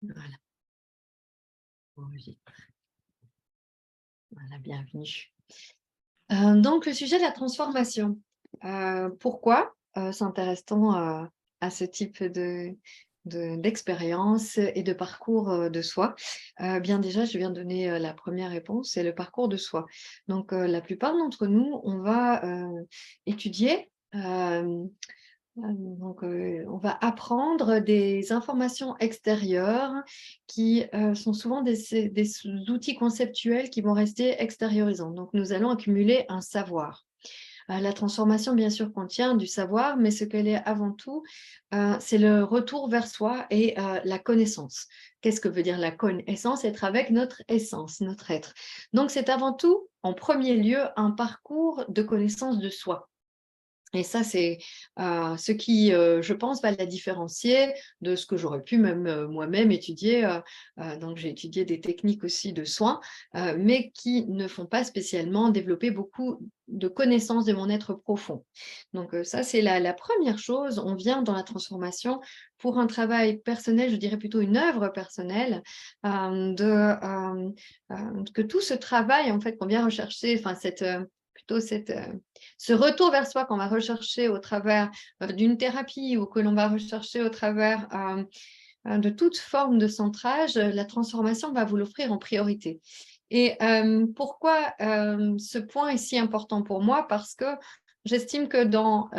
Voilà, enregistre. Voilà, bienvenue. Donc, le sujet de la transformation. Pourquoi s'intéresse-t-on à ce type d'expérience et de parcours de soi? Bien déjà, je viens de donner la première réponse, c'est le parcours de soi. Donc, la plupart d'entre nous, on va étudier on va apprendre des informations extérieures qui sont souvent des outils conceptuels qui vont rester extériorisants. Donc, nous allons accumuler un savoir. La transformation, bien sûr, contient du savoir, mais ce qu'elle est avant tout, c'est le retour vers soi et la connaissance. Qu'est-ce que veut dire la connaissance? Être avec notre essence, notre être. Donc, c'est avant tout, en premier lieu, un parcours de connaissance de soi. Et ça, c'est ce qui, je pense, va la différencier de ce que j'aurais pu même moi-même étudier. Donc, j'ai étudié des techniques aussi de soins, mais qui ne font pas spécialement développer beaucoup de connaissances de mon être profond. Donc, ça, c'est la première chose. On vient dans la transformation pour un travail personnel, je dirais plutôt une œuvre personnelle, que tout ce travail, en fait, qu'on vient rechercher, enfin, ce retour vers soi qu'on va rechercher au travers d'une thérapie ou que l'on va rechercher au travers de toute forme de centrage, la transformation va vous l'offrir en priorité. Et pourquoi ce point est si important pour moi? Parce que j'estime que dans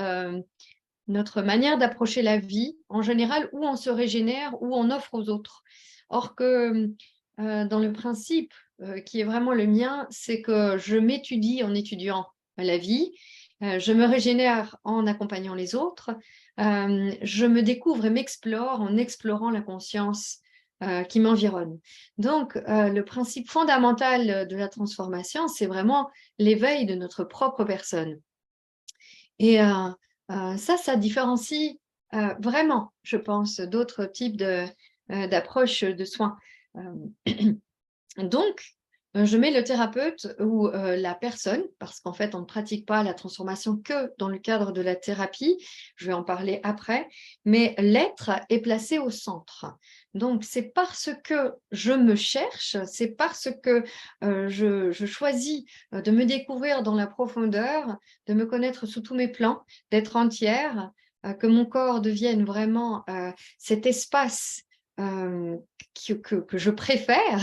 notre manière d'approcher la vie, en général, où on se régénère, où on offre aux autres. Or que dans le principe qui est vraiment le mien, c'est que je m'étudie en étudiant la vie, je me régénère en accompagnant les autres, je me découvre et m'explore en explorant la conscience qui m'environne. Donc, le principe fondamental de la transformation, c'est vraiment l'éveil de notre propre personne. Et ça différencie vraiment, je pense, d'autres types d'approches de soins. Donc, je mets le thérapeute ou la personne, parce qu'en fait, on ne pratique pas la transformation que dans le cadre de la thérapie, je vais en parler après, mais l'être est placé au centre. Donc, c'est parce que je me cherche, c'est parce que je choisis de me découvrir dans la profondeur, de me connaître sous tous mes plans, d'être entière, que mon corps devienne vraiment cet espace que je préfère,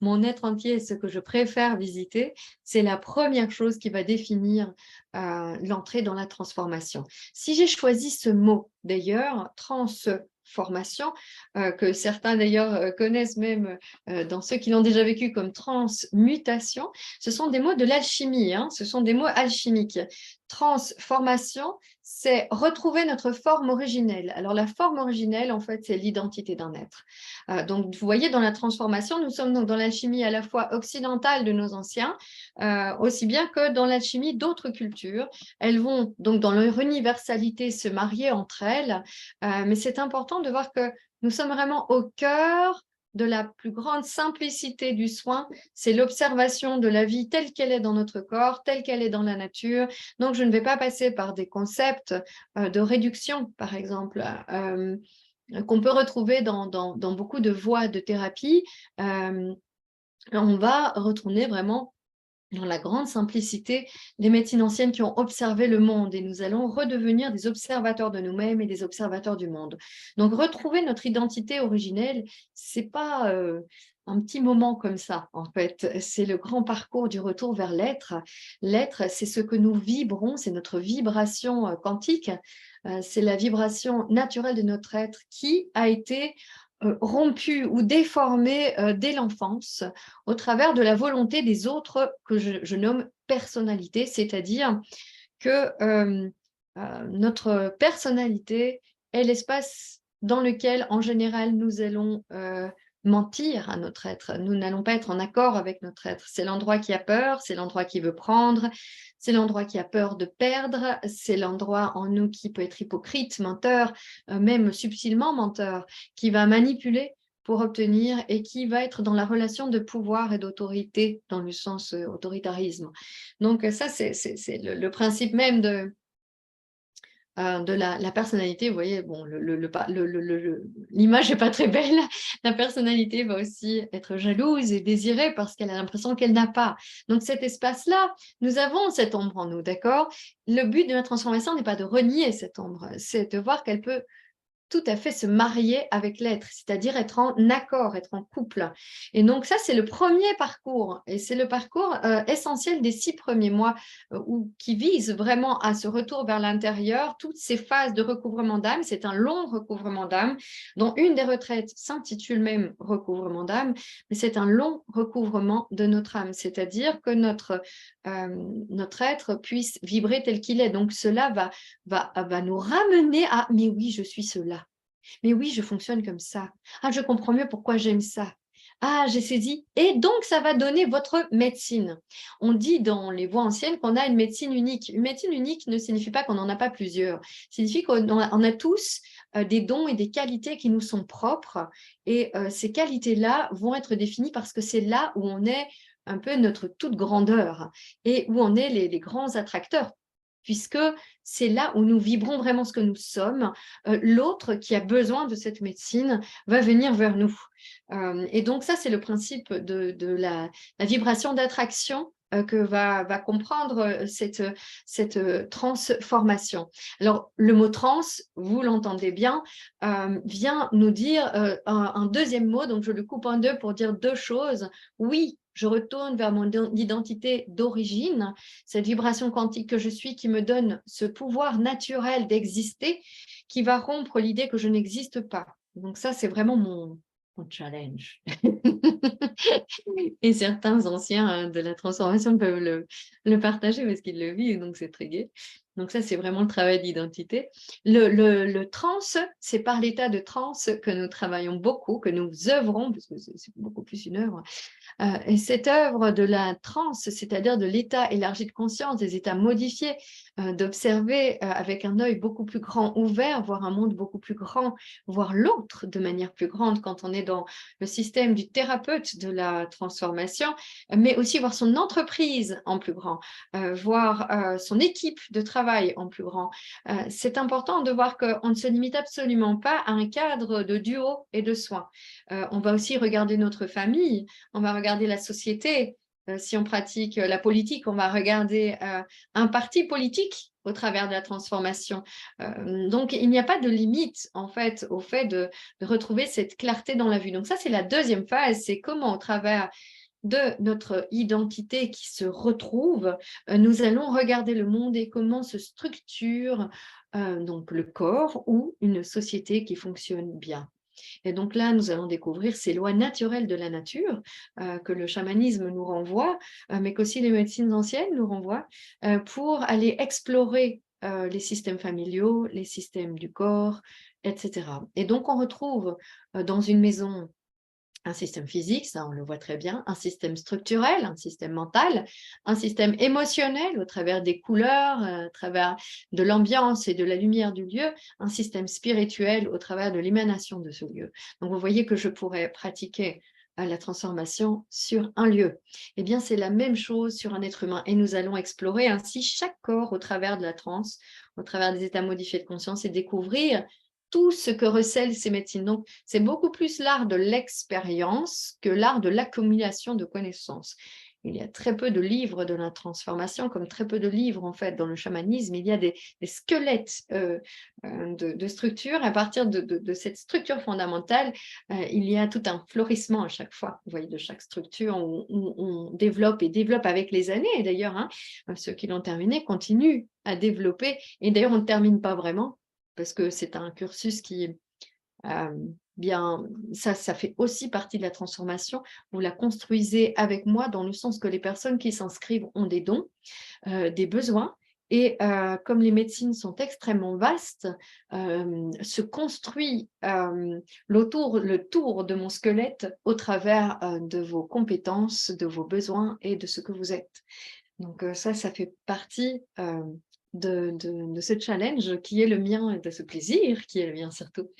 mon être entier est ce que je préfère visiter, c'est la première chose qui va définir l'entrée dans la transformation. Si j'ai choisi ce mot, d'ailleurs, transformation, que certains d'ailleurs connaissent même dans ceux qui l'ont déjà vécu comme transmutation, ce sont des mots de l'alchimie, hein, ce sont des mots alchimiques. Transformation, c'est retrouver notre forme originelle. Alors, la forme originelle, en fait, c'est l'identité d'un être. Donc, vous voyez, dans la transformation, nous sommes donc dans l'alchimie à la fois occidentale de nos anciens, aussi bien que dans l'alchimie d'autres cultures. Elles vont donc dans leur universalité se marier entre elles, mais c'est important de voir que nous sommes vraiment au cœur de la plus grande simplicité du soin, c'est l'observation de la vie telle qu'elle est dans notre corps, telle qu'elle est dans la nature. Donc, je ne vais pas passer par des concepts de réduction, par exemple, qu'on peut retrouver dans beaucoup de voies de thérapie. On va retourner vraiment dans la grande simplicité des médecines anciennes qui ont observé le monde et nous allons redevenir des observateurs de nous-mêmes et des observateurs du monde. Donc, retrouver notre identité originelle, c'est pas un petit moment comme ça, en fait. C'est le grand parcours du retour vers l'être. L'être, c'est ce que nous vibrons, c'est notre vibration quantique, c'est la vibration naturelle de notre être qui a été rompu ou déformé dès l'enfance au travers de la volonté des autres que je nomme personnalité, c'est-à-dire que notre personnalité est l'espace dans lequel, en général, nous allons mentir à notre être. Nous n'allons pas être en accord avec notre être. C'est l'endroit qui a peur, c'est l'endroit qui veut prendre, c'est l'endroit qui a peur de perdre, c'est l'endroit en nous qui peut être hypocrite, menteur, même subtilement menteur, qui va manipuler pour obtenir et qui va être dans la relation de pouvoir et d'autorité dans le sens autoritarisme. Donc ça, c'est le principe même de la personnalité. Vous voyez, bon, l'image n'est pas très belle. La personnalité va aussi être jalouse et désirée parce qu'elle a l'impression qu'elle n'a pas. Donc cet espace-là, nous avons cette ombre en nous, d'accord? Le but de la transformation n'est pas de renier cette ombre, c'est de voir qu'elle peut tout à fait se marier avec l'être, c'est-à-dire être en accord, être en couple. Et donc ça, c'est le premier parcours, et c'est le parcours essentiel des 6 premiers mois, qui vise vraiment à ce retour vers l'intérieur, toutes ces phases de recouvrement d'âme. C'est un long recouvrement d'âme, dont une des retraites s'intitule même recouvrement d'âme, mais c'est un long recouvrement de notre âme, c'est-à-dire que notre être puisse vibrer tel qu'il est. Donc cela va nous ramener à « mais oui, je suis cela ». Mais oui, je fonctionne comme ça. Ah, je comprends mieux pourquoi j'aime ça. Ah, j'ai saisi. Et donc, ça va donner votre médecine. On dit dans les voies anciennes qu'on a une médecine unique. Une médecine unique ne signifie pas qu'on n'en a pas plusieurs. Signifie qu'on a tous des dons et des qualités qui nous sont propres. Et ces qualités-là vont être définies parce que c'est là où on est un peu notre toute grandeur et où on est les grands attracteurs, puisque c'est là où nous vibrons vraiment ce que nous sommes. L'autre qui a besoin de cette médecine va venir vers nous. Et donc ça, c'est le principe de la vibration d'attraction que va comprendre cette transformation. Alors, le mot trans, vous l'entendez bien, vient nous dire un deuxième mot, donc je le coupe en deux pour dire deux choses. Oui, je retourne vers mon identité d'origine, cette vibration quantique que je suis qui me donne ce pouvoir naturel d'exister, qui va rompre l'idée que je n'existe pas. Donc ça, c'est vraiment mon challenge. Et certains anciens de la transformation peuvent le partager parce qu'ils le vivent, donc c'est très gai. Donc ça, c'est vraiment le travail d'identité. Le trans, c'est par l'état de trans que nous travaillons beaucoup, que nous œuvrons, parce que c'est beaucoup plus une œuvre. Et cette œuvre de la transe, c'est-à-dire de l'état élargi de conscience, des états modifiés, d'observer avec un œil beaucoup plus grand ouvert, voir un monde beaucoup plus grand, voir l'autre de manière plus grande quand on est dans le système du thérapeute de la transformation, mais aussi voir son entreprise en plus grand, voir son équipe de travail en plus grand. C'est important de voir qu'on ne se limite absolument pas à un cadre de duo et de soins. On va aussi regarder notre famille, on va regarder la société. Si on pratique la politique, on va regarder un parti politique au travers de la transformation. Donc, il n'y a pas de limite, en fait, au fait de retrouver cette clarté dans la vue. Donc, ça, c'est la deuxième phase, c'est comment, au travers de notre identité qui se retrouve, nous allons regarder le monde et comment se structure donc le corps ou une société qui fonctionne bien. Et donc là, nous allons découvrir ces lois naturelles de la nature que le chamanisme nous renvoie, mais qu'aussi les médecines anciennes nous renvoient, pour aller explorer les systèmes familiaux, les systèmes du corps, etc. Et donc, on retrouve dans une maison un système physique, ça on le voit très bien, un système structurel, un système mental, un système émotionnel au travers des couleurs, à travers de l'ambiance et de la lumière du lieu, un système spirituel au travers de l'émanation de ce lieu. Donc vous voyez que je pourrais pratiquer la transformation sur un lieu. Eh bien c'est la même chose sur un être humain et nous allons explorer ainsi chaque corps au travers de la transe, au travers des états modifiés de conscience et découvrir tout ce que recèlent ces médecines. Donc, c'est beaucoup plus l'art de l'expérience que l'art de l'accumulation de connaissances. Il y a très peu de livres de la transformation, comme très peu de livres, en fait, dans le chamanisme. Il y a des squelettes de structures. À partir de cette structure fondamentale, il y a tout un florissement à chaque fois. Vous voyez, de chaque structure, on développe et développe avec les années. Et d'ailleurs, hein, ceux qui l'ont terminé continuent à développer. Et d'ailleurs, on ne termine pas vraiment, parce que c'est un cursus qui, bien, ça fait aussi partie de la transformation. Vous la construisez avec moi dans le sens que les personnes qui s'inscrivent ont des dons, des besoins, et comme les médecines sont extrêmement vastes, se construit le tour de mon squelette au travers de vos compétences, de vos besoins et de ce que vous êtes. Donc ça fait partie de ce challenge qui est le mien et de ce plaisir qui est le mien surtout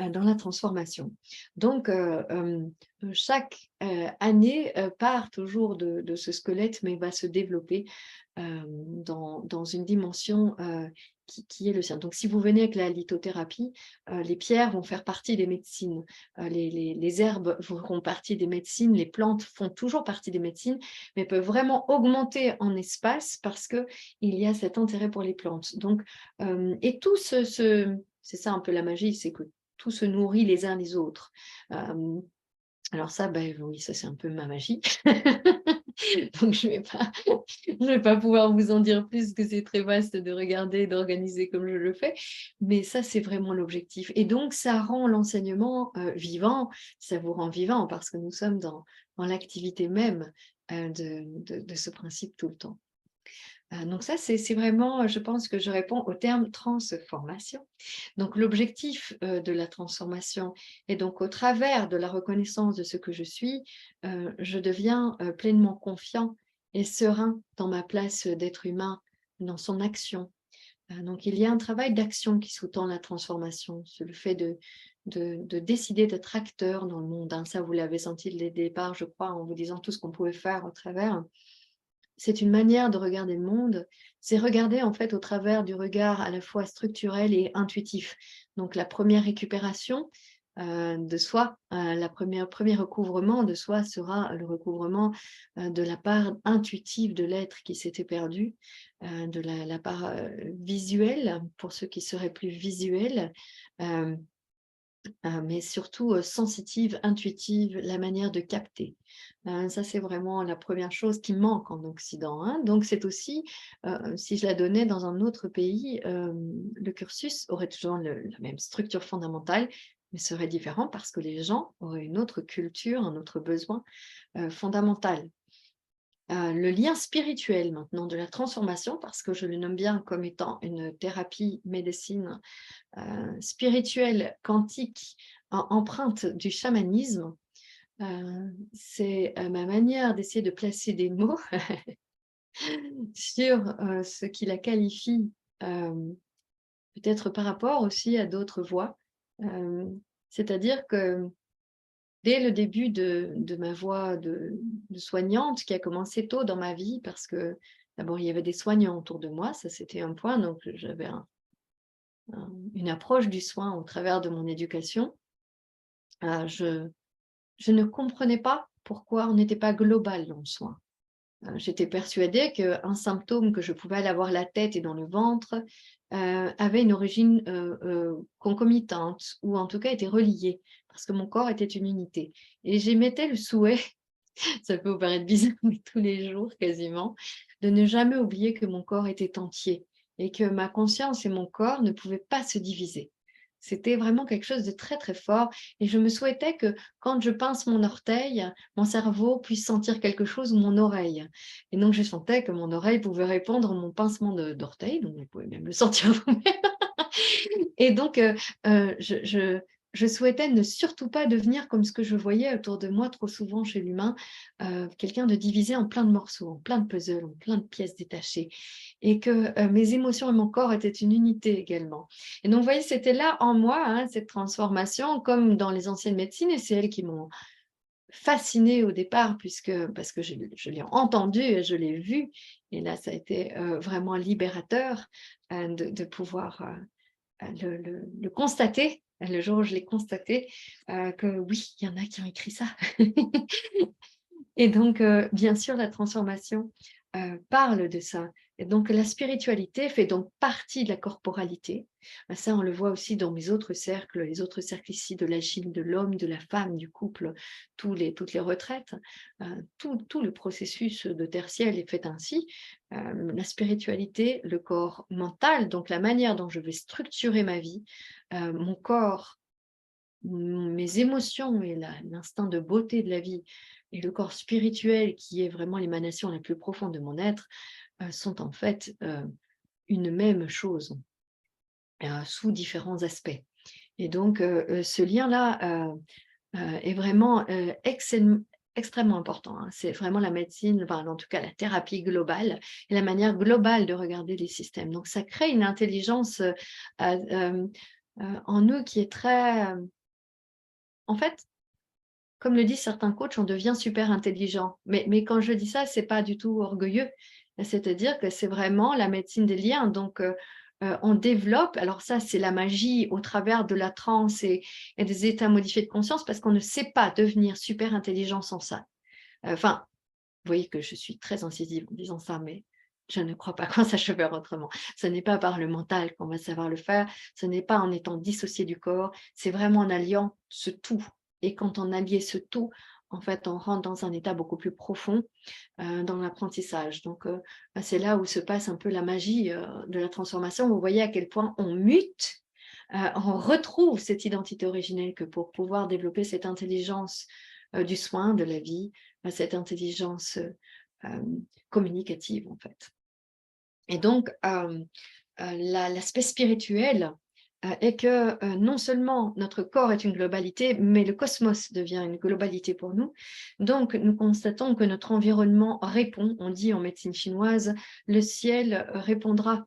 dans la transformation. Donc, chaque année part toujours de ce squelette, mais va se développer dans une dimension qui est le sien. Donc, si vous venez avec la lithothérapie, les pierres vont faire partie des médecines, les herbes feront partie des médecines, les plantes font toujours partie des médecines, mais peuvent vraiment augmenter en espace parce qu'il y a cet intérêt pour les plantes. Donc, et tout c'est ça un peu la magie, c'est que tout se nourrit les uns les autres. Alors ça, ben oui, ça c'est un peu ma magie. Donc je vais pas pouvoir vous en dire plus, que c'est très vaste de regarder, d'organiser comme je le fais. Mais ça, c'est vraiment l'objectif. Et donc, ça rend l'enseignement vivant, ça vous rend vivant parce que nous sommes dans l'activité même de ce principe tout le temps. Donc ça, c'est vraiment, je pense que je réponds au terme transformation. Donc l'objectif de la transformation est donc au travers de la reconnaissance de ce que je suis, je deviens pleinement confiant et serein dans ma place d'être humain, dans son action. Donc il y a un travail d'action qui sous-tend la transformation, c'est le fait de décider d'être acteur dans le monde. Hein. Ça, vous l'avez senti dès le départ, je crois, en vous disant tout ce qu'on pouvait faire au travers. C'est une manière de regarder le monde, c'est regarder en fait au travers du regard à la fois structurel et intuitif. Donc la première récupération de soi, premier recouvrement de soi sera le recouvrement de la part intuitive de l'être qui s'était perdu, de la part visuelle, pour ceux qui seraient plus visuels, euh, mais surtout sensitive, intuitive, la manière de capter. Ça, c'est vraiment la première chose qui manque en Occident. Hein. Donc, c'est aussi, si je la donnais dans un autre pays, le cursus aurait toujours la même structure fondamentale, mais serait différent parce que les gens auraient une autre culture, un autre besoin fondamental. Le lien spirituel maintenant de la transformation, parce que je le nomme bien comme étant une thérapie médecine spirituelle, quantique, empreinte du chamanisme, c'est ma manière d'essayer de placer des mots sur ce qui la qualifie, peut-être par rapport aussi à d'autres voies. C'est-à-dire que dès le début de ma voie de soignante, qui a commencé tôt dans ma vie, parce que d'abord il y avait des soignants autour de moi, ça c'était un point, donc j'avais une approche du soin au travers de mon éducation. Je ne comprenais pas pourquoi on n'était pas global dans le soin. J'étais persuadée qu'un symptôme que je pouvais aller avoir la tête et dans le ventre avait une origine concomitante ou en tout cas était relié parce que mon corps était une unité. Et j'émettais le souhait, ça peut vous paraître bizarre, mais tous les jours quasiment, de ne jamais oublier que mon corps était entier et que ma conscience et mon corps ne pouvaient pas se diviser. C'était vraiment quelque chose de très, très fort et je me souhaitais que quand je pince mon orteil, mon cerveau puisse sentir quelque chose ou mon oreille. Et donc, je sentais que mon oreille pouvait répondre à mon pincement d'orteil, donc vous pouvez même le sentir vous-même. Et donc, je souhaitais ne surtout pas devenir comme ce que je voyais autour de moi trop souvent chez l'humain, quelqu'un de divisé en plein de morceaux, en plein de puzzles, en plein de pièces détachées. Et que mes émotions et mon corps étaient une unité également. Et donc, vous voyez, c'était là en moi, hein, cette transformation, comme dans les anciennes médecines, et c'est elles qui m'ont fascinée au départ, parce que je l'ai entendu et je l'ai vu. Et là, ça a été vraiment libérateur de pouvoir le constater, le jour où je l'ai constaté, que oui, il y en a qui ont écrit ça. Et donc, bien sûr, la transformation parle de ça. Et donc, la spiritualité fait donc partie de la corporalité. Ça, on le voit aussi dans mes autres cercles, les autres cercles ici de l'agile, de l'homme, de la femme, du couple, toutes les retraites. Tout le processus de tertiaire est fait ainsi. La spiritualité, le corps mental, donc la manière dont je vais structurer ma vie, mon corps, mes émotions et l'instinct de beauté de la vie et le corps spirituel qui est vraiment l'émanation la plus profonde de mon être sont en fait une même chose sous différents aspects. Et donc ce lien-là est vraiment extrêmement important. Hein. C'est vraiment la médecine, enfin, en tout cas la thérapie globale et la manière globale de regarder les systèmes. Donc ça crée une intelligence en nous qui est très... en fait, comme le disent certains coachs, on devient super intelligent. Mais quand je dis ça, c'est pas du tout orgueilleux. C'est-à-dire que c'est vraiment la médecine des liens. Donc, on développe, alors ça, c'est la magie au travers de la transe et des états modifiés de conscience, parce qu'on ne sait pas devenir super intelligent sans ça. Enfin, vous voyez que je suis très incisive en disant ça, mais je ne crois pas qu'on sache le faire autrement. Ce n'est pas par le mental qu'on va savoir le faire, ce n'est pas en étant dissocié du corps, c'est vraiment en alliant ce tout. Et quand on allie ce tout, en fait, on rentre dans un état beaucoup plus profond dans l'apprentissage. Donc, c'est là où se passe un peu la magie de la transformation. Vous voyez à quel point on mute, on retrouve cette identité originelle que pour pouvoir développer cette intelligence du soin, de la vie, cette intelligence communicative, en fait. Et donc, l'aspect spirituel est que non seulement notre corps est une globalité, mais le cosmos devient une globalité pour nous. Donc, nous constatons que notre environnement répond. On dit en médecine chinoise, le ciel répondra.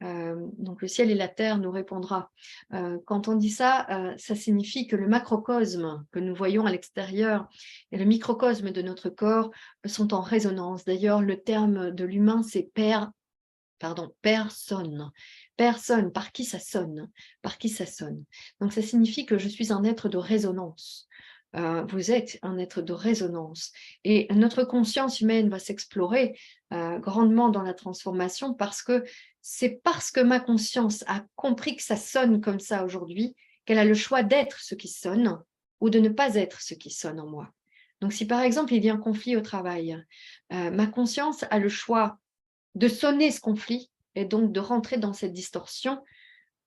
Donc, le ciel et la terre nous répondra. Quand on dit ça, ça signifie que le macrocosme que nous voyons à l'extérieur et le microcosme de notre corps sont en résonance. D'ailleurs, le terme de l'humain, c'est personne. Personne, par qui ça sonne. Par qui ça sonne. Donc, ça signifie que je suis un être de résonance. Vous êtes un être de résonance. Et notre conscience humaine va s'explorer grandement dans la transformation parce que c'est parce que ma conscience a compris que ça sonne comme ça aujourd'hui qu'elle a le choix d'être ce qui sonne ou de ne pas être ce qui sonne en moi. Donc, si par exemple, il y a un conflit au travail, ma conscience a le choix de sonner ce conflit et donc de rentrer dans cette distorsion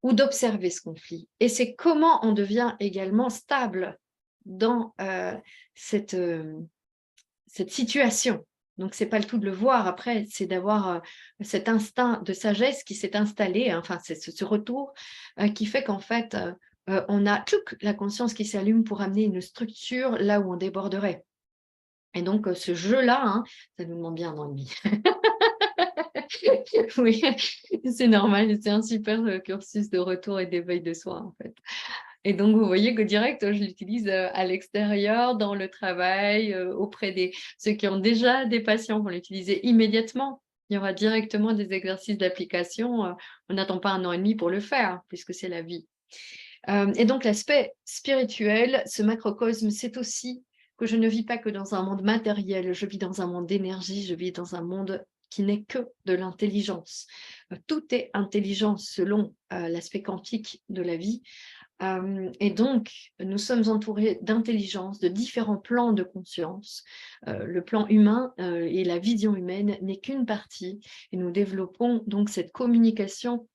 ou d'observer ce conflit. Et c'est comment on devient également stable dans cette situation. Donc, ce n'est pas le tout de le voir après, c'est d'avoir cet instinct de sagesse qui s'est installé, hein, enfin, c'est ce retour qui fait qu'en fait, on a toute la conscience qui s'allume pour amener une structure là où on déborderait. Et donc, ce jeu-là, hein, ça nous demande bien un an et demi. Oui, c'est normal, c'est un super cursus de retour et d'éveil de soi, en fait. Et donc, vous voyez que direct, je l'utilise à l'extérieur, dans le travail, auprès de ceux qui ont déjà des patients, vont l'utiliser immédiatement. Il y aura directement des exercices d'application. On n'attend pas un an et demi pour le faire, puisque c'est la vie. Et donc, l'aspect spirituel, ce macrocosme, c'est aussi que je ne vis pas que dans un monde matériel, je vis dans un monde d'énergie, je vis dans un monde qui n'est que de l'intelligence. Tout est intelligence selon l'aspect quantique de la vie. Et donc, nous sommes entourés d'intelligence, de différents plans de conscience. Le plan humain et la vision humaine n'est qu'une partie. Et nous développons donc cette communication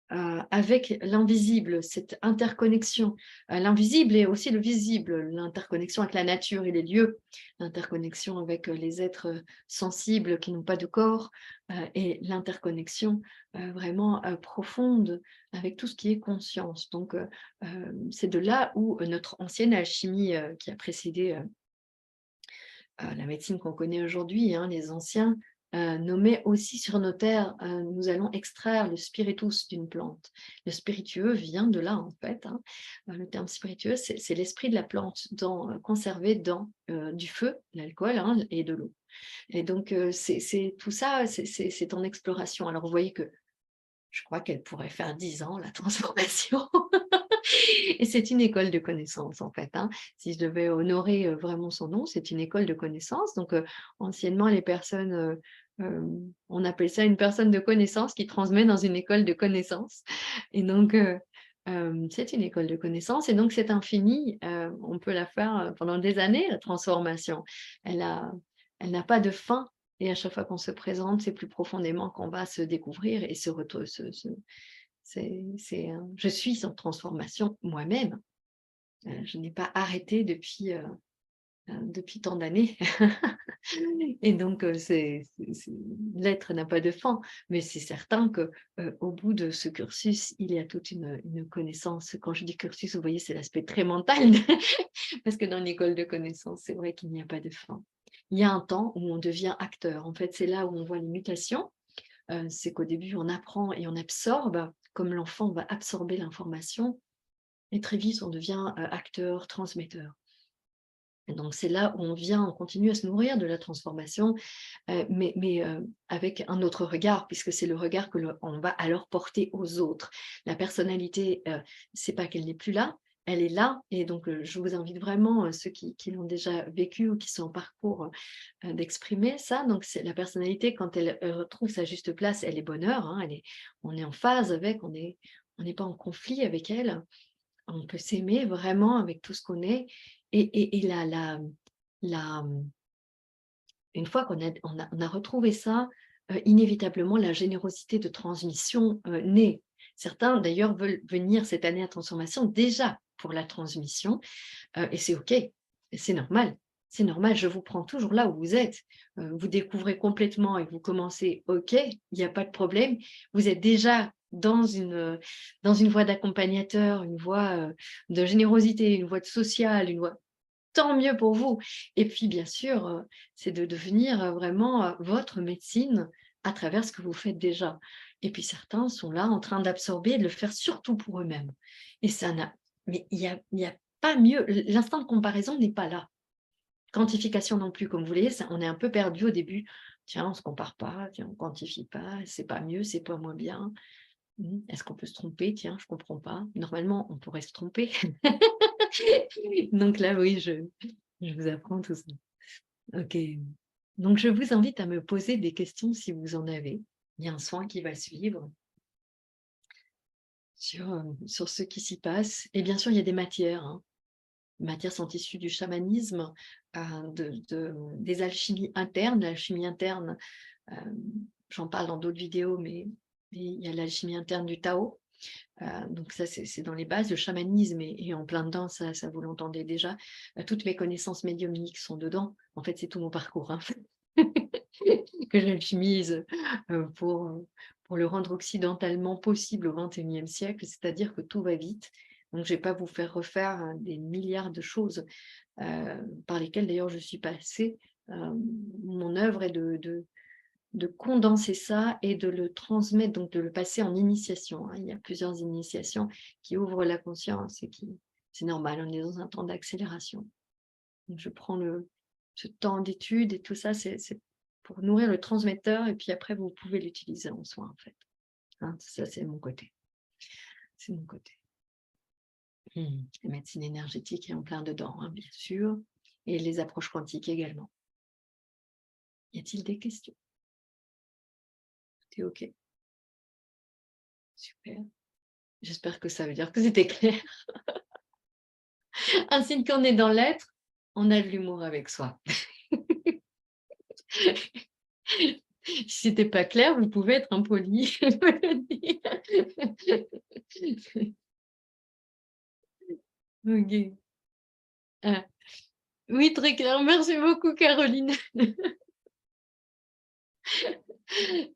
avec l'invisible, cette interconnexion. L'invisible et aussi le visible, l'interconnexion avec la nature et les lieux, l'interconnexion avec les êtres sensibles qui n'ont pas de corps, et l'interconnexion vraiment profonde avec tout ce qui est conscience. Donc, c'est de là où notre ancienne alchimie qui a précédé la médecine qu'on connaît aujourd'hui, hein, les anciens, nommaient aussi sur nos terres, nous allons extraire le spiritus d'une plante. Le spiritueux vient de là, en fait. Hein. Le terme spiritueux, c'est l'esprit de la plante conservé dans du feu, l'alcool, hein, et de l'eau. Et donc, c'est tout ça, c'est en exploration. Alors, vous voyez que je crois qu'elle pourrait faire 10 ans, la transformation. Et c'est une école de connaissances, en fait. Hein. Si je devais honorer vraiment son nom, c'est une école de connaissances. Donc, anciennement, les personnes, on appelait ça une personne de connaissance qui transmet dans une école de connaissances. Et donc, c'est une école de connaissances. Et donc, c'est infini. On peut la faire pendant des années, la transformation. Elle n'a pas de fin. Et à chaque fois qu'on se présente, c'est plus profondément qu'on va se découvrir et se retrouver. Je suis en transformation moi-même. Je n'ai pas arrêté depuis tant d'années. Et donc, l'être n'a pas de fin. Mais c'est certain qu'au bout de ce cursus, il y a toute une connaissance. Quand je dis cursus, vous voyez, c'est l'aspect très mental. Parce que dans l'école de connaissances, c'est vrai qu'il n'y a pas de fin. Il y a un temps où on devient acteur. En fait, c'est là où on voit les mutations. c'est qu'au début, on apprend et on absorbe, comme l'enfant va absorber l'information, et très vite, on devient acteur, transmetteur. Et donc, c'est là où on continue à se nourrir de la transformation, mais avec un autre regard, puisque c'est le regard on va alors porter aux autres. La personnalité, c'est pas qu'elle n'est plus là, elle est là. Et donc, je vous invite vraiment, ceux qui l'ont déjà vécu ou qui sont en parcours, d'exprimer ça. Donc, c'est la personnalité, quand elle retrouve sa juste place, elle est bonheur, hein, on est en phase avec, on n'est pas en conflit avec elle. On peut s'aimer vraiment avec tout ce qu'on est. Et la, une fois qu'on a retrouvé ça, inévitablement, la générosité de transmission naît. Certains, d'ailleurs, veulent venir cette année à transformation déjà pour la transmission, et c'est OK, et c'est normal. C'est normal, je vous prends toujours là où vous êtes. Vous découvrez complètement et vous commencez, OK, il n'y a pas de problème. Vous êtes déjà dans une voie d'accompagnateur, une voie de générosité, une voie de social, une voie tant mieux pour vous. Et puis, bien sûr, c'est de devenir vraiment votre médecine à travers ce que vous faites déjà. Et puis, certains sont là en train d'absorber et de le faire surtout pour eux-mêmes. Et ça n'a... Mais il y a pas mieux. L'instant de comparaison n'est pas là. Quantification non plus, comme vous voyez, on est un peu perdu au début. Tiens, on ne se compare pas, tiens, on ne quantifie pas, c'est pas mieux, c'est pas moins bien. Est-ce qu'on peut se tromper? Tiens, je ne comprends pas. Normalement, on pourrait se tromper. Donc là, oui, je vous apprends tout ça. OK. Donc, je vous invite à me poser des questions si vous en avez. Il y a un soin qui va suivre sur ce qui s'y passe. Et bien sûr, il y a des matières. Hein. Les matières sont issues du chamanisme, des alchimies internes. L'alchimie interne, euh, j'en parle dans d'autres vidéos, mais il y a l'alchimie interne du Tao. Donc ça, c'est dans les bases. Le chamanisme est en plein dedans, ça vous l'entendez déjà. Toutes mes connaissances médiumniques sont dedans. En fait, c'est tout mon parcours hein, que j'alchimise pour le rendre occidentalement possible au XXIe siècle, c'est-à-dire que tout va vite. Donc, je ne vais pas vous faire refaire des milliards de choses par lesquelles d'ailleurs je suis passée. Mon œuvre est de condenser ça et de le transmettre, donc de le passer en initiation. Hein. Il y a plusieurs initiations qui ouvrent la conscience et c'est normal, on est dans un temps d'accélération. Donc je prends ce temps d'étude et tout ça, c'est pour nourrir le transmetteur et puis après vous pouvez l'utiliser en soi en fait. Hein, ça c'est mon côté. C'est mon côté. La médecine énergétique est en plein dedans, hein, bien sûr, et les approches quantiques également. Y a-t-il des questions? C'est OK. Super. J'espère que ça veut dire que c'était clair. Un signe qu'on est dans l'être, on a de l'humour avec soi. Si c'était pas clair, vous pouvez être impoli et me le dire. OK. Ah. Oui, très clair. Merci beaucoup, Caroline.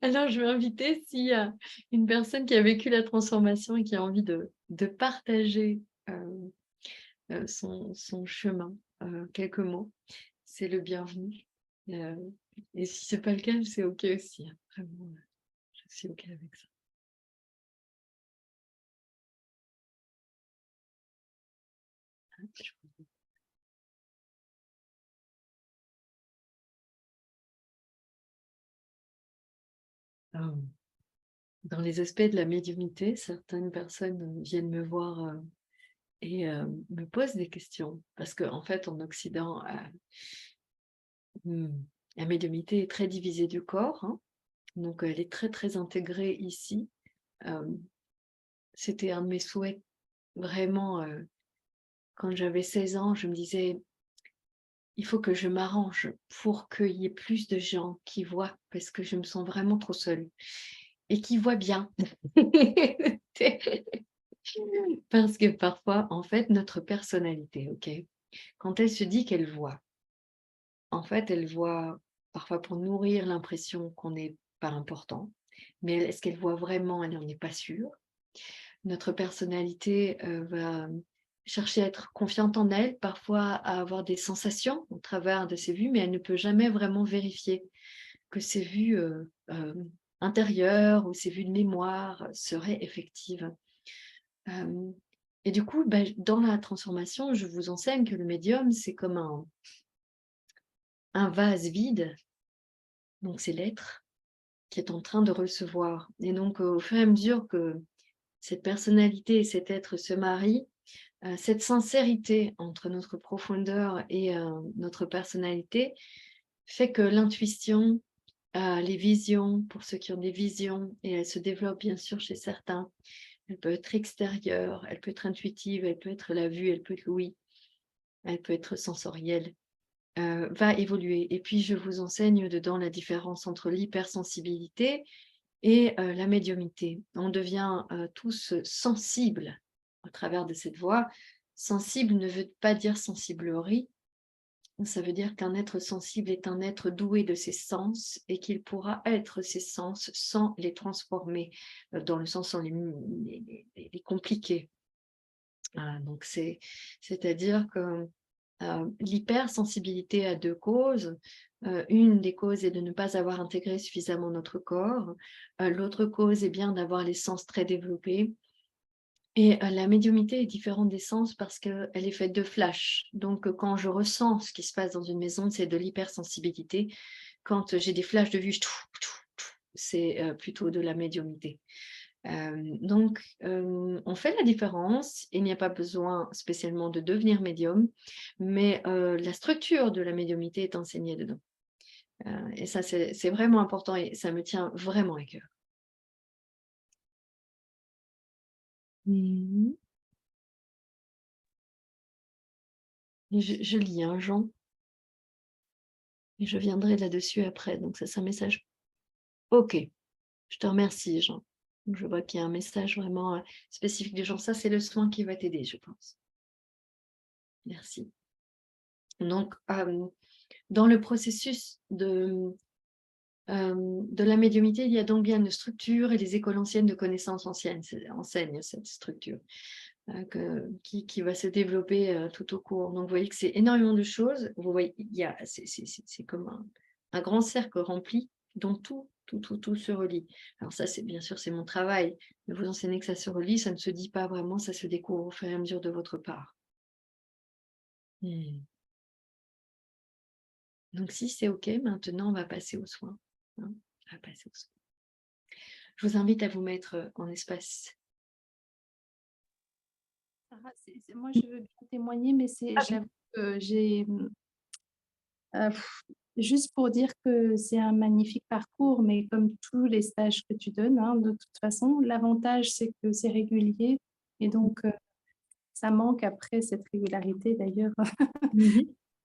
Alors, je vais inviter s'il y a une personne qui a vécu la transformation et qui a envie de partager son chemin, quelques mots, c'est le bienvenu. Et si c'est pas le cas, c'est OK aussi. Hein. Vraiment, je suis OK avec ça. Dans les aspects de la médiumnité, certaines personnes viennent me voir et me posent des questions. Parce qu'en fait, en Occident, la médiumnité est très divisée du corps. Hein. Donc, elle est très, très intégrée ici. C'était un de mes souhaits. Vraiment, quand j'avais 16 ans, je me disais, il faut que je m'arrange pour qu'il y ait plus de gens qui voient, parce que je me sens vraiment trop seule. Et qui voient bien. Parce que parfois, en fait, notre personnalité, OK, quand elle se dit qu'elle voit, en fait, elle voit parfois pour nourrir l'impression qu'on n'est pas important, mais est-ce qu'elle voit vraiment? Elle n'en est pas sûre. Notre personnalité va chercher à être confiante en elle, parfois à avoir des sensations au travers de ses vues, mais elle ne peut jamais vraiment vérifier que ces vues intérieures ou ces vues de mémoire seraient effectives. Et du coup, dans la transformation, je vous enseigne que le médium, c'est comme un vase vide, donc c'est l'être qui est en train de recevoir. Et donc, au fur et à mesure que cette personnalité et cet être se marient, cette sincérité entre notre profondeur et notre personnalité fait que l'intuition, les visions, pour ceux qui ont des visions, et elles se développent bien sûr chez certains, elle peut être extérieure, elle peut être intuitive, elle peut être la vue, elle peut être l'ouïe, elle peut être sensorielle, va évoluer. Et puis, je vous enseigne dedans la différence entre l'hypersensibilité et la médiumnité. On devient tous sensibles au travers de cette voie. Sensible ne veut pas dire sensiblerie. Ça veut dire qu'un être sensible est un être doué de ses sens et qu'il pourra être ses sens sans les transformer, dans le sens sans les compliquer. Donc c'est-à-dire que l'hypersensibilité a deux causes. Une des causes est de ne pas avoir intégré suffisamment notre corps. L'autre cause est bien d'avoir les sens très développés. Et la médiumnité est différente des sens parce qu'elle est faite de flashs. Donc, quand je ressens ce qui se passe dans une maison, c'est de l'hypersensibilité. Quand j'ai des flashs de vue, c'est plutôt de la médiumnité. Donc, on fait la différence. Il n'y a pas besoin spécialement de devenir médium, mais la structure de la médiumnité est enseignée dedans. Et ça, c'est vraiment important et ça me tient vraiment à cœur. Mhm. Et je lis un Jean, et je viendrai là-dessus après. Donc, ça, c'est un message. Ok, je te remercie, Jean. Donc, je vois qu'il y a un message vraiment spécifique de Jean. Ça, c'est le soin qui va t'aider, je pense. Merci. Donc, dans le processus de la médiumnité, il y a donc bien une structure et les écoles anciennes de connaissances anciennes enseignent cette structure qui va se développer tout au cours. Donc, vous voyez que c'est énormément de choses. Vous voyez, c'est comme un grand cercle rempli dont tout se relie. Alors ça, c'est bien sûr, c'est mon travail de vous enseigner que ça se relie. Ça ne se dit pas vraiment, ça se découvre au fur et à mesure de votre part. Donc, si c'est OK, maintenant, on va passer aux soins. Hein, on va passer aux soins. Je vous invite à vous mettre en espace. Sarah, moi, je veux bien témoigner, mais j'avoue que j'ai juste pour dire que c'est un magnifique parcours, mais comme tous les stages que tu donnes, hein, de toute façon, l'avantage, c'est que c'est régulier et donc ça manque après cette régularité d'ailleurs.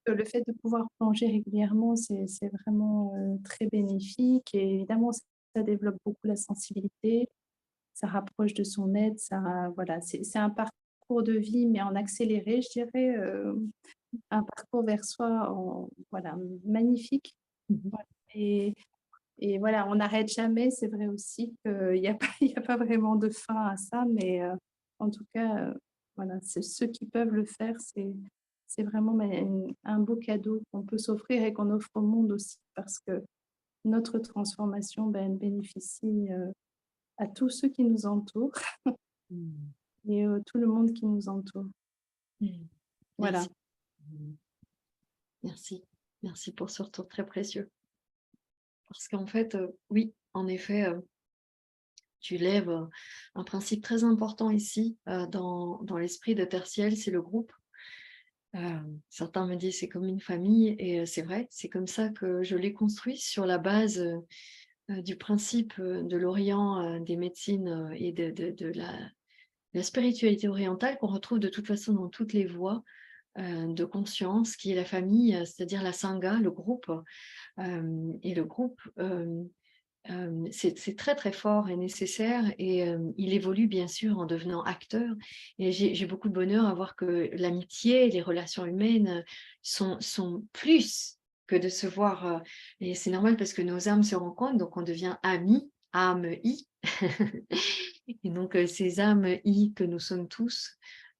Le fait de pouvoir plonger régulièrement, c'est vraiment très bénéfique et évidemment, ça développe beaucoup la sensibilité, ça rapproche de son aide, voilà, c'est un parcours de vie, mais en accéléré, je dirais, un parcours vers soi, voilà, magnifique. Voilà. Et voilà, on n'arrête jamais, c'est vrai aussi qu'il n'y a pas, il y a pas vraiment de fin à ça, mais en tout cas, voilà, ceux qui peuvent le faire, c'est vraiment un beau cadeau qu'on peut s'offrir et qu'on offre au monde aussi, parce que notre transformation, elle bénéficie à tous ceux qui nous entourent et tout le monde qui nous entoure. Voilà. Merci. Merci. Merci pour ce retour très précieux. Parce qu'en fait, oui, en effet, tu lèves un principe très important ici dans l'esprit de Tertiel, c'est le groupe. Certains me disent c'est comme une famille et c'est vrai, c'est comme ça que je l'ai construit sur la base du principe de l'Orient, des médecines et de la spiritualité orientale qu'on retrouve de toute façon dans toutes les voies de conscience, qui est la famille, c'est-à-dire la Sangha, le groupe. Et le groupe, c'est très très fort et nécessaire et il évolue bien sûr en devenant acteur et j'ai beaucoup de bonheur à voir que l'amitié, les relations humaines sont plus que de se voir et c'est normal parce que nos âmes se rencontrent donc on devient amis, âme I et donc ces âmes I que nous sommes tous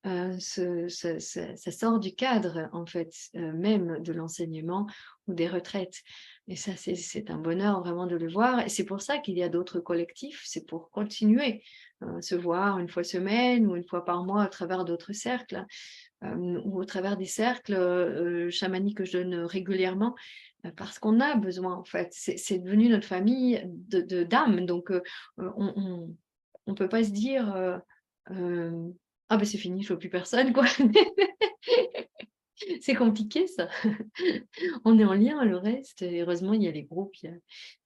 ça sort du cadre, en fait, même de l'enseignement ou des retraites. Et ça, c'est un bonheur vraiment de le voir. Et c'est pour ça qu'il y a d'autres collectifs, c'est pour continuer, se voir une fois semaine ou une fois par mois à travers d'autres cercles, ou au travers des cercles chamaniques que je donne régulièrement, parce qu'on a besoin, en fait. C'est devenu notre famille d'âme. Donc, on ne peut pas se dire ah ben c'est fini, je vois plus personne, quoi. C'est compliqué ça. On est en lien, le reste, et heureusement, il y a les groupes, il y a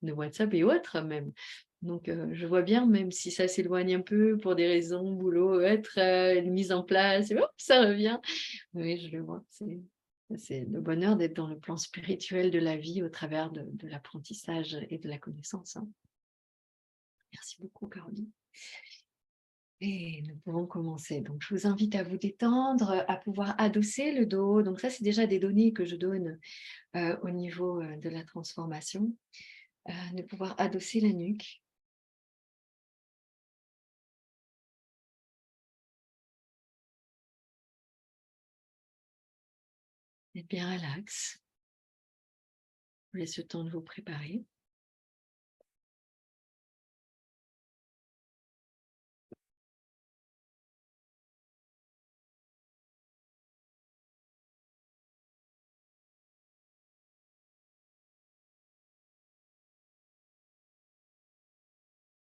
de WhatsApp et autres même. Donc, je vois bien, même si ça s'éloigne un peu pour des raisons, boulot, autres, mise en place, et hop, ça revient. Oui, je le vois. C'est le bonheur d'être dans le plan spirituel de la vie au travers de l'apprentissage et de la connaissance, hein. Merci beaucoup, Caroline. Et nous pouvons commencer. Donc, je vous invite à vous détendre, à pouvoir adosser le dos. Donc, ça, c'est déjà des données que je donne au niveau de la transformation. De pouvoir adosser la nuque. Être bien relax. Je vous laisse le temps de vous préparer.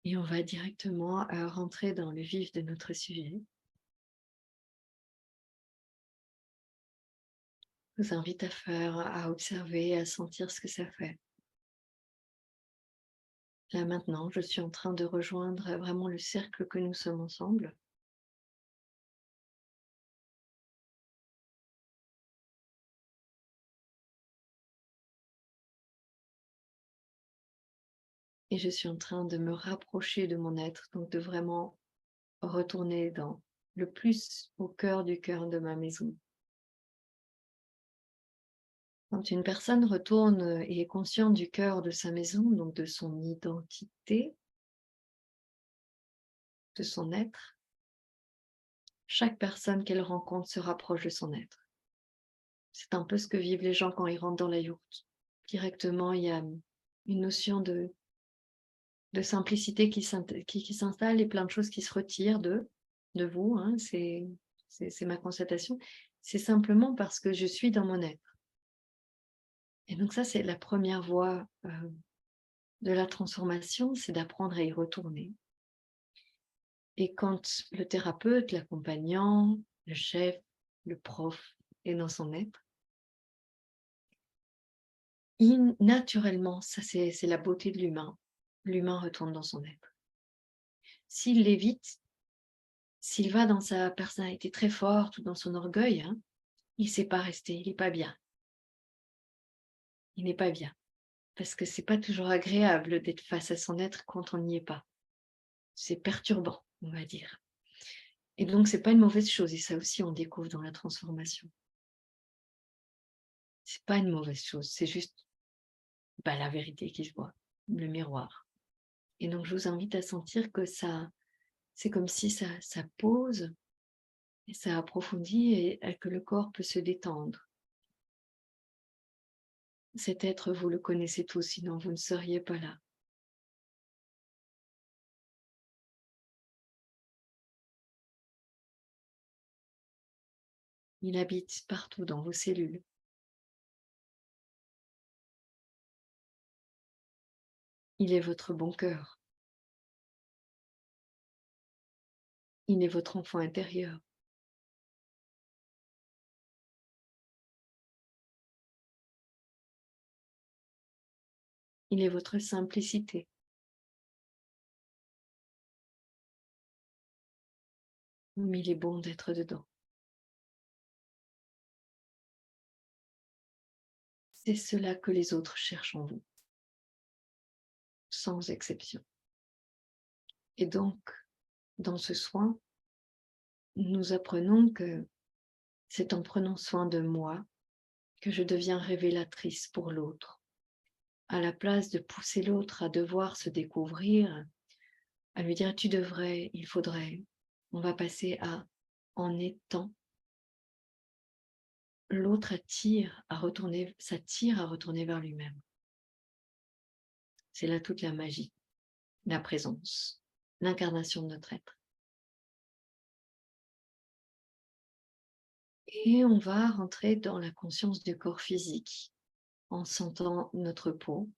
Et on va directement rentrer dans le vif de notre sujet. Je vous invite à observer, à sentir ce que ça fait. Là maintenant, je suis en train de rejoindre vraiment le cercle que nous sommes ensemble. Et je suis en train de me rapprocher de mon être, donc de vraiment retourner dans le plus au cœur du cœur de ma maison. Quand une personne retourne et est consciente du cœur de sa maison, donc de son identité, de son être, chaque personne qu'elle rencontre se rapproche de son être. C'est un peu ce que vivent les gens quand ils rentrent dans la yourte. Directement, il y a une notion de simplicité qui s'installe et plein de choses qui se retirent de vous, hein, c'est ma constatation. C'est simplement parce que je suis dans mon être. Et donc ça, c'est la première voie de la transformation, c'est d'apprendre à y retourner. Et quand le thérapeute, l'accompagnant, le chef, le prof est dans son être, naturellement, ça c'est la beauté de l'humain, l'humain retourne dans son être. S'il l'évite, s'il va dans sa personnalité très forte ou dans son orgueil, hein, il ne sait pas rester, il n'est pas bien. Il n'est pas bien. Parce que c'est pas toujours agréable d'être face à son être quand on n'y est pas. C'est perturbant, on va dire. Et donc, c'est pas une mauvaise chose. Et ça aussi, on découvre dans la transformation. C'est pas une mauvaise chose. C'est juste la vérité qui se voit, le miroir. Et donc, je vous invite à sentir que ça, c'est comme si ça pose et ça approfondit et que le corps peut se détendre. Cet être, vous le connaissez tous, sinon vous ne seriez pas là. Il habite partout dans vos cellules. Il est votre bon cœur. Il est votre enfant intérieur. Il est votre simplicité. Mais il est bon d'être dedans. C'est cela que les autres cherchent en vous, sans exception. Et donc, dans ce soin, nous apprenons que c'est en prenant soin de moi que je deviens révélatrice pour l'autre. À la place de pousser l'autre à devoir se découvrir, à lui dire tu devrais, il faudrait, on va passer à en étant, l'autre s'attire à retourner vers lui-même. C'est là toute la magie, la présence, l'incarnation de notre être. Et on va rentrer dans la conscience du corps physique en sentant notre peau.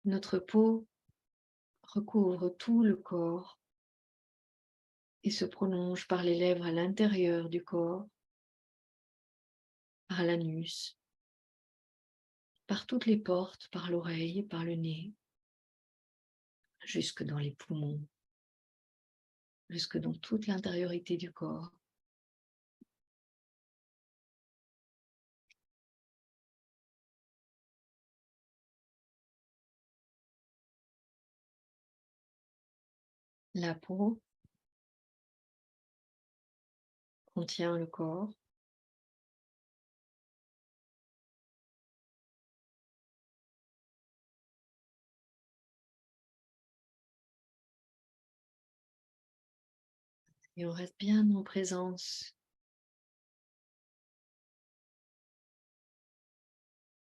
Notre peau recouvre tout le corps et se prolonge par les lèvres à l'intérieur du corps, par l'anus, par toutes les portes, par l'oreille, par le nez, jusque dans les poumons, jusque dans toute l'intériorité du corps. La peau contient le corps. Et on reste bien en présence.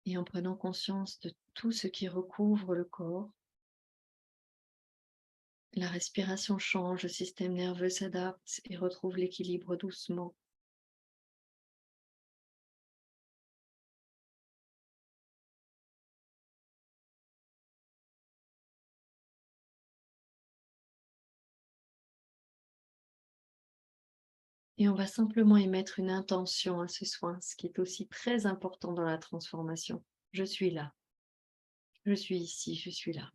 Et en prenant conscience de tout ce qui recouvre le corps, la respiration change, le système nerveux s'adapte et retrouve l'équilibre doucement. Et on va simplement émettre une intention à ce soin, ce qui est aussi très important dans la transformation. Je suis là. Je suis ici, je suis là.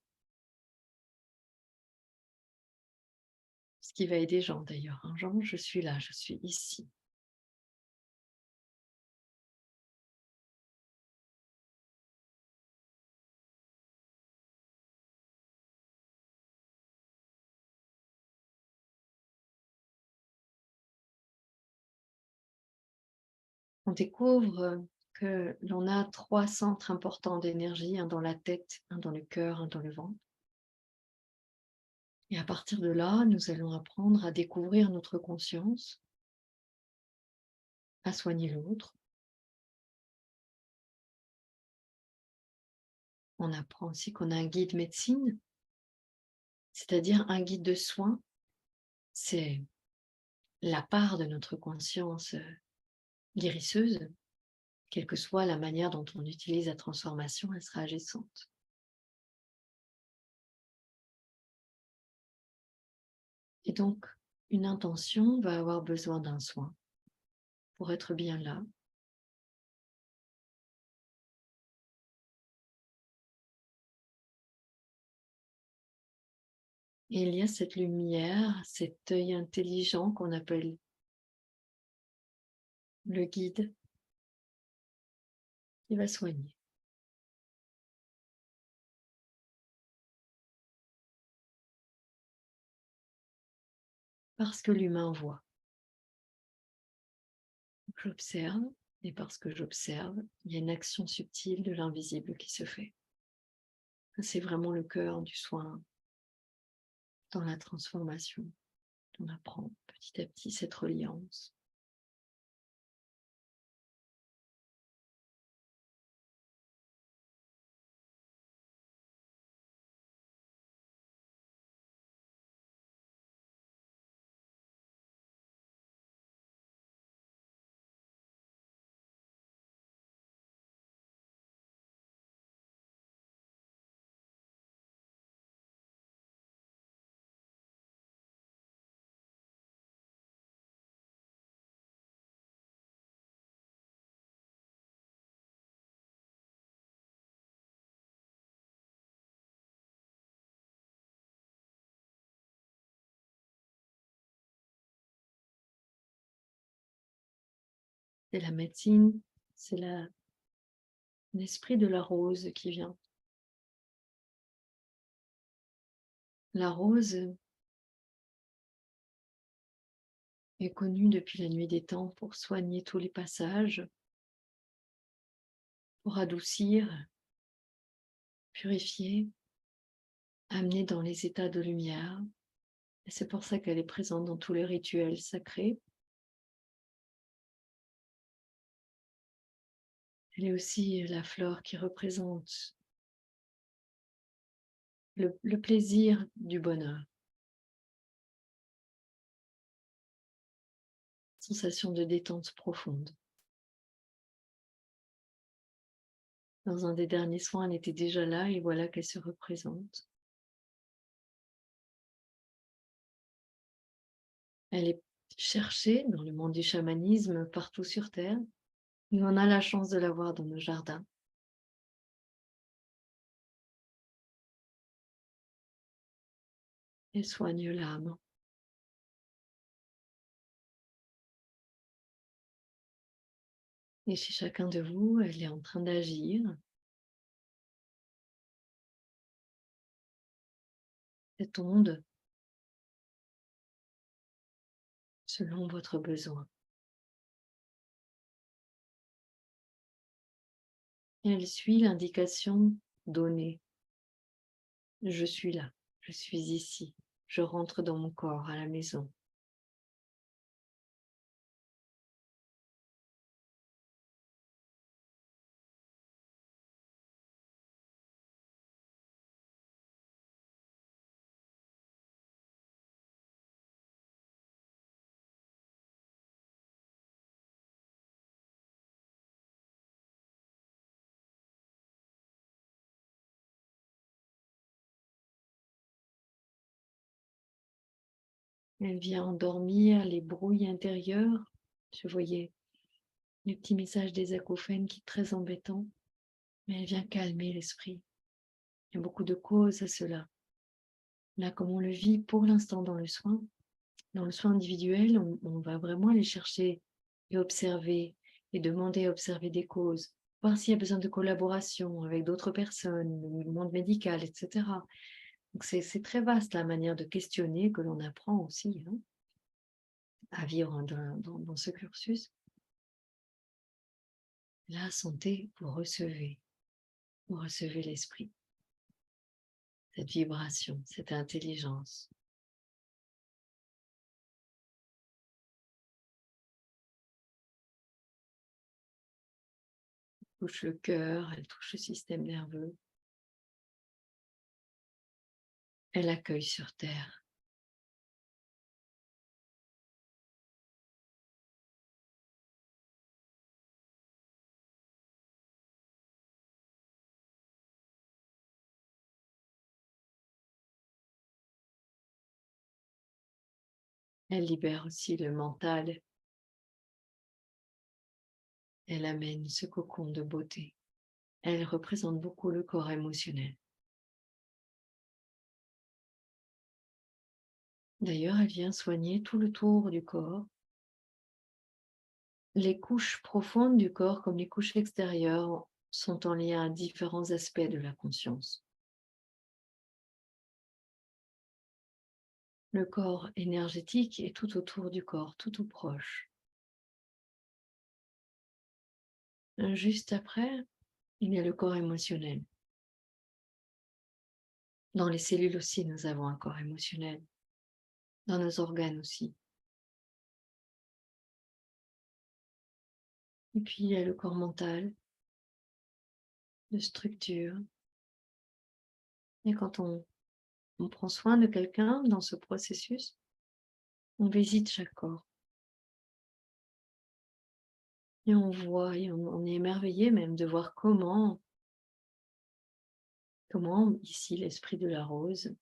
Ce qui va aider Jean d'ailleurs. Hein. Jean, je suis là, je suis ici. On découvre que l'on a 3 centres importants d'énergie, un dans la tête, un dans le cœur, un dans le ventre. Et à partir de là, nous allons apprendre à découvrir notre conscience, à soigner l'autre. On apprend aussi qu'on a un guide médecine, c'est-à-dire un guide de soins. C'est la part de notre conscience guérisseuse, quelle que soit la manière dont on utilise la transformation, elle sera agissante. Et donc, une intention va avoir besoin d'un soin pour être bien là. Et il y a cette lumière, cet œil intelligent qu'on appelle le guide, qui va soigner. Parce que l'humain voit. J'observe, et parce que j'observe, il y a une action subtile de l'invisible qui se fait. C'est vraiment le cœur du soin dans la transformation. On apprend petit à petit cette reliance. C'est la médecine, c'est l'esprit de la rose qui vient. La rose est connue depuis la nuit des temps pour soigner tous les passages, pour adoucir, purifier, amenée dans les états de lumière. Et c'est pour ça qu'elle est présente dans tous les rituels sacrés. Elle est aussi la fleur qui représente le plaisir du bonheur. Sensation de détente profonde. Dans un des derniers soins, elle était déjà là et voilà qu'elle se représente. Elle est cherchée dans le monde du chamanisme partout sur Terre. Nous, on a la chance de la voir dans nos jardins. Elle soigne l'âme. Et chez chacun de vous, elle est en train d'agir. Cette onde, selon votre besoin. Et elle suit l'indication donnée. Je suis là, je suis ici, je rentre dans mon corps à la maison. Elle vient endormir les brouilles intérieures. Je voyais les petits messages des acouphènes qui sont très embêtants, mais elle vient calmer l'esprit. Il y a beaucoup de causes à cela. Là, comme on le vit pour l'instant dans le soin individuel, on va vraiment aller chercher et observer et demander à observer des causes, voir s'il y a besoin de collaboration avec d'autres personnes, le monde médical, etc. Donc c'est très vaste la manière de questionner que l'on apprend aussi à vivre dans ce cursus. La santé, vous recevez l'esprit, cette vibration, cette intelligence. Elle touche le cœur, elle touche le système nerveux. Elle accueille sur terre. Elle libère aussi le mental. Elle amène ce cocon de beauté. Elle représente beaucoup le corps émotionnel. D'ailleurs, elle vient soigner tout le tour du corps. Les couches profondes du corps, comme les couches extérieures, sont en lien à différents aspects de la conscience. Le corps énergétique est tout autour du corps, tout proche. Juste après, il y a le corps émotionnel. Dans les cellules aussi, nous avons un corps émotionnel. Dans nos organes aussi. Et puis, il y a le corps mental, de structure. Et quand on prend soin de quelqu'un dans ce processus, on visite chaque corps. Et on voit, et on est émerveillé même de voir comment ici l'esprit de la rose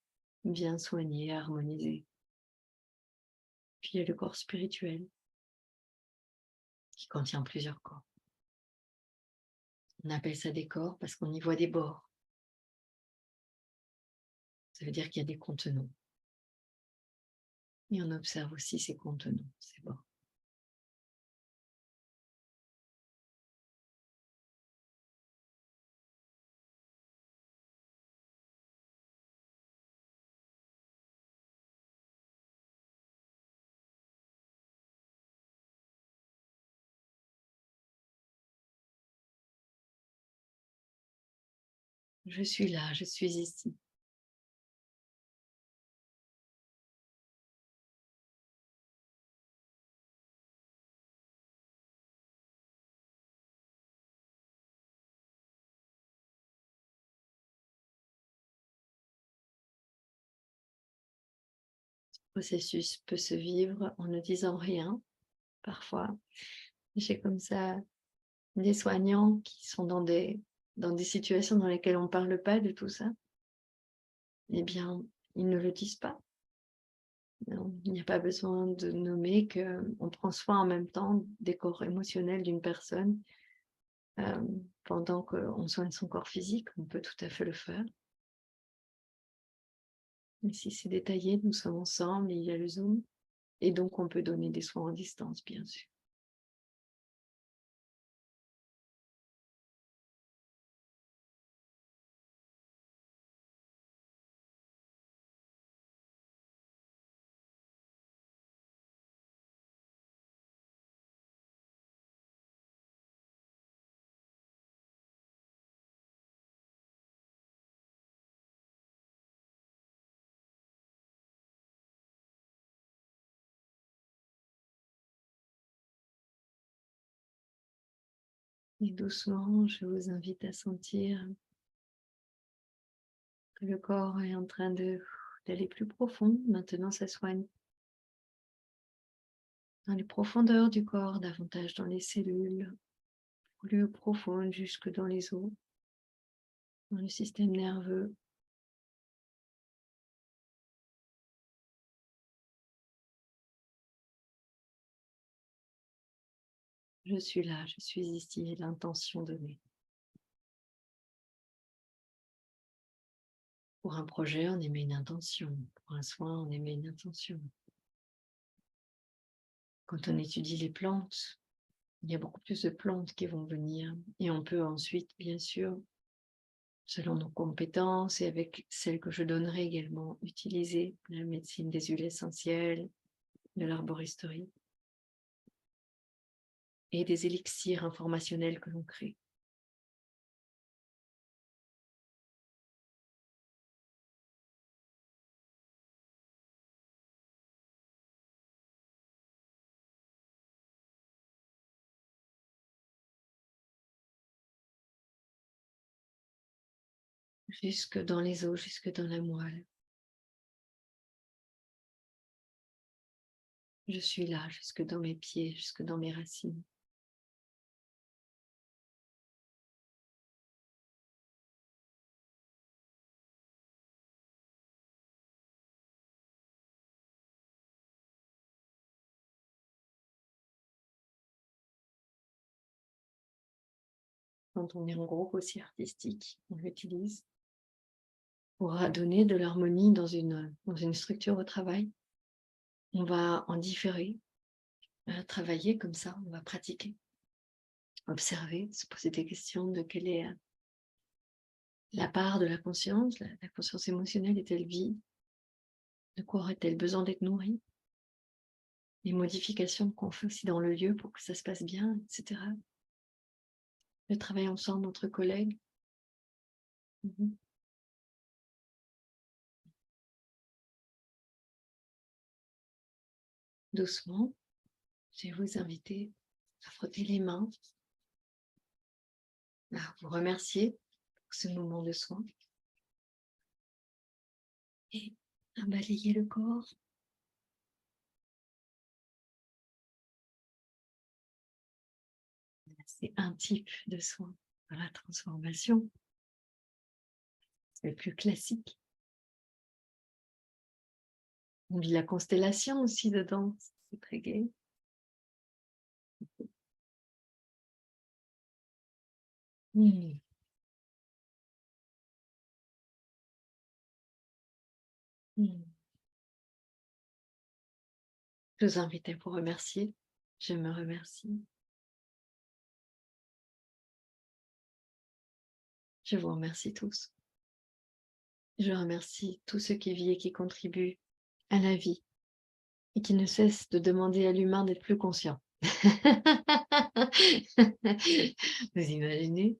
vient soigner, harmoniser. Puis il y a le corps spirituel qui contient plusieurs corps. On appelle ça des corps parce qu'on y voit des bords. Ça veut dire qu'il y a des contenants. Et on observe aussi ces contenants, ces bords. Je suis là, je suis ici. processus peut se vivre en ne disant rien, parfois. J'ai comme ça des soignants qui sont dans des situations dans lesquelles on ne parle pas de tout ça. Eh bien, ils ne le disent pas. Non, il n'y a pas besoin de nommer qu'on prend soin en même temps des corps émotionnels d'une personne pendant qu'on soigne son corps physique. On peut tout à fait le faire. Mais si c'est détaillé, nous sommes ensemble, il y a le Zoom. Et donc, on peut donner des soins en distance, bien sûr. Et doucement, je vous invite à sentir que le corps est en train d'aller plus profond. Maintenant, ça soigne dans les profondeurs du corps, davantage dans les cellules, plus profondes, jusque dans les os, dans le système nerveux. Je suis là, je suis ici, l'intention donnée. Pour un projet, on émet une intention. Pour un soin, on émet une intention. Quand on étudie les plantes, il y a beaucoup plus de plantes qui vont venir. Et on peut ensuite, bien sûr, selon nos compétences et avec celles que je donnerai également, utiliser la médecine des huiles essentielles, de l'arboristerie et des élixirs informationnels que l'on crée. Jusque dans les os, jusque dans la moelle. Je suis là, jusque dans mes pieds, jusque dans mes racines. Quand on est en groupe aussi artistique, on l'utilise pour donner de l'harmonie dans une structure au travail. On va en différer, travailler comme ça, on va pratiquer, observer, se poser des questions de quelle est la part de la conscience émotionnelle est-elle vide? De quoi aurait-elle besoin d'être nourrie? Les modifications qu'on fait aussi dans le lieu pour que ça se passe bien, etc. Le travail ensemble entre collègues. Doucement, je vais vous inviter à frotter les mains, à vous remercier pour ce moment de soin et à balayer le corps. C'est un type de soin dans la transformation. C'est le plus classique. On vit la constellation aussi dedans, c'est très gai. Mmh. Mmh. Je vous invite à vous remercier. Je me remercie. Je vous remercie tous. Je remercie tous ceux qui vivent et qui contribuent à la vie et qui ne cessent de demander à l'humain d'être plus conscient. Vous imaginez?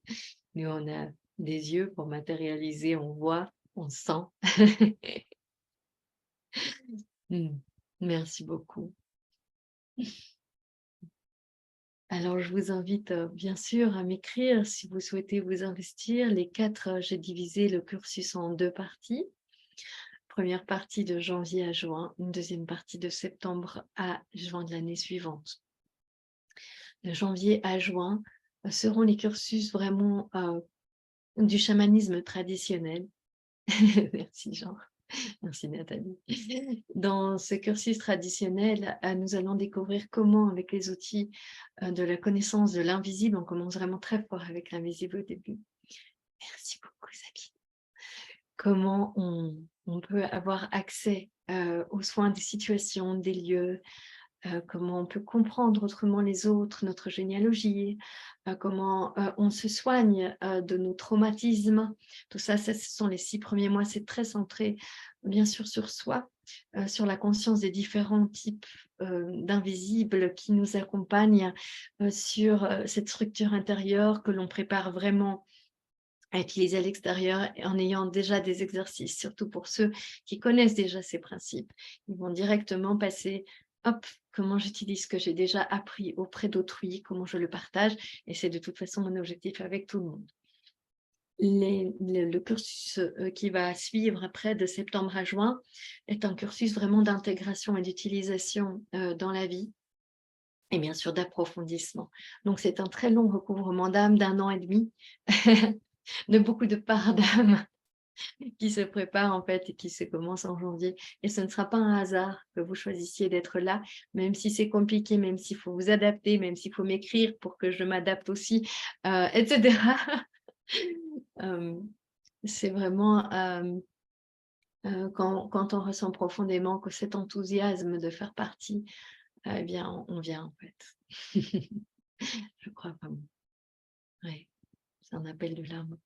Nous, on a des yeux pour matérialiser, on voit, on sent. Merci beaucoup. Alors, je vous invite bien sûr à m'écrire si vous souhaitez vous investir. Les 4, j'ai divisé le cursus en 2 parties première partie de janvier à juin, une deuxième partie de septembre à juin de l'année suivante. De janvier à juin seront les cursus vraiment du chamanisme traditionnel. Merci Jean, merci Nathalie. Dans ce cursus traditionnel, nous allons découvrir comment, avec les outils de la connaissance de l'invisible, on commence vraiment très fort avec l'invisible au début. Merci beaucoup Sabine. Comment on peut avoir accès aux soins des situations, des lieux, comment on peut comprendre autrement les autres, notre généalogie, comment on se soigne de nos traumatismes. Tout ça, ce sont les 6 premiers mois. C'est très centré, bien sûr, sur soi, sur la conscience des différents types d'invisibles qui nous accompagnent, sur cette structure intérieure que l'on prépare vraiment à utiliser à l'extérieur en ayant déjà des exercices, surtout pour ceux qui connaissent déjà ces principes. Ils vont directement passer, hop, comment j'utilise ce que j'ai déjà appris auprès d'autrui, comment je le partage, et c'est de toute façon mon objectif avec tout le monde. Le cursus qui va suivre après de septembre à juin est un cursus vraiment d'intégration et d'utilisation dans la vie, et bien sûr d'approfondissement. Donc c'est un très long recouvrement d'âme d'1 an et demi, de beaucoup de parts d'âme qui se préparent en fait et qui se commencent en janvier. Et ce ne sera pas un hasard que vous choisissiez d'être là, même si c'est compliqué, même s'il faut vous adapter, même s'il faut m'écrire pour que je m'adapte aussi, etc. C'est vraiment quand on ressent profondément que cet enthousiasme de faire partie, eh bien, on vient en fait. Je crois vraiment. Ouais, c'est un appel de l'âme.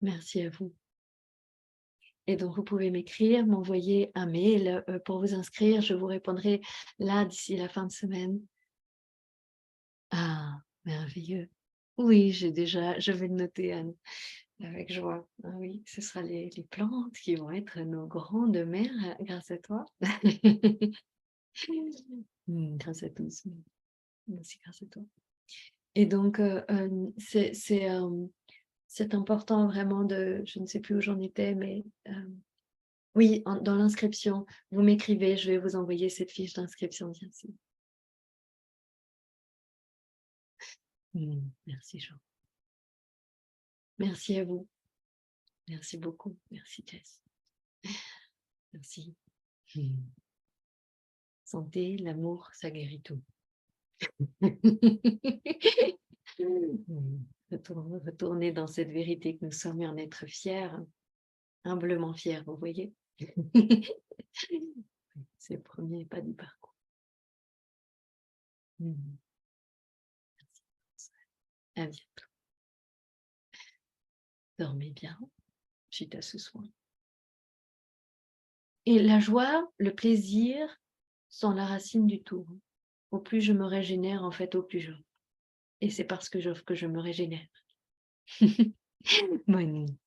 Merci à vous. Et donc, vous pouvez m'écrire, m'envoyer un mail pour vous inscrire. Je vous répondrai là d'ici la fin de semaine. Ah, merveilleux. Oui, je vais le noter, Anne, avec joie. Ah oui, ce sera les plantes qui vont être nos grandes mères grâce à toi. Grâce à tous. Merci, grâce à toi. Et donc, c'est important vraiment je ne sais plus où j'en étais, mais oui, dans l'inscription, vous m'écrivez, je vais vous envoyer cette fiche d'inscription, bien sûr. Merci Jean. Merci à vous. Merci beaucoup. Merci Jess. Merci. Santé, l'amour, ça guérit tout. Retourner dans cette vérité que nous sommes et en être fiers, humblement fiers, vous voyez. C'est le premier pas du parcours. À bientôt. Dormez bien. Suite à ce soin. Et la joie, le plaisir sont la racine du tout. Au plus je me régénère, en fait, au plus j'offre. Et c'est parce que j'offre que je me régénère. Bonne nuit.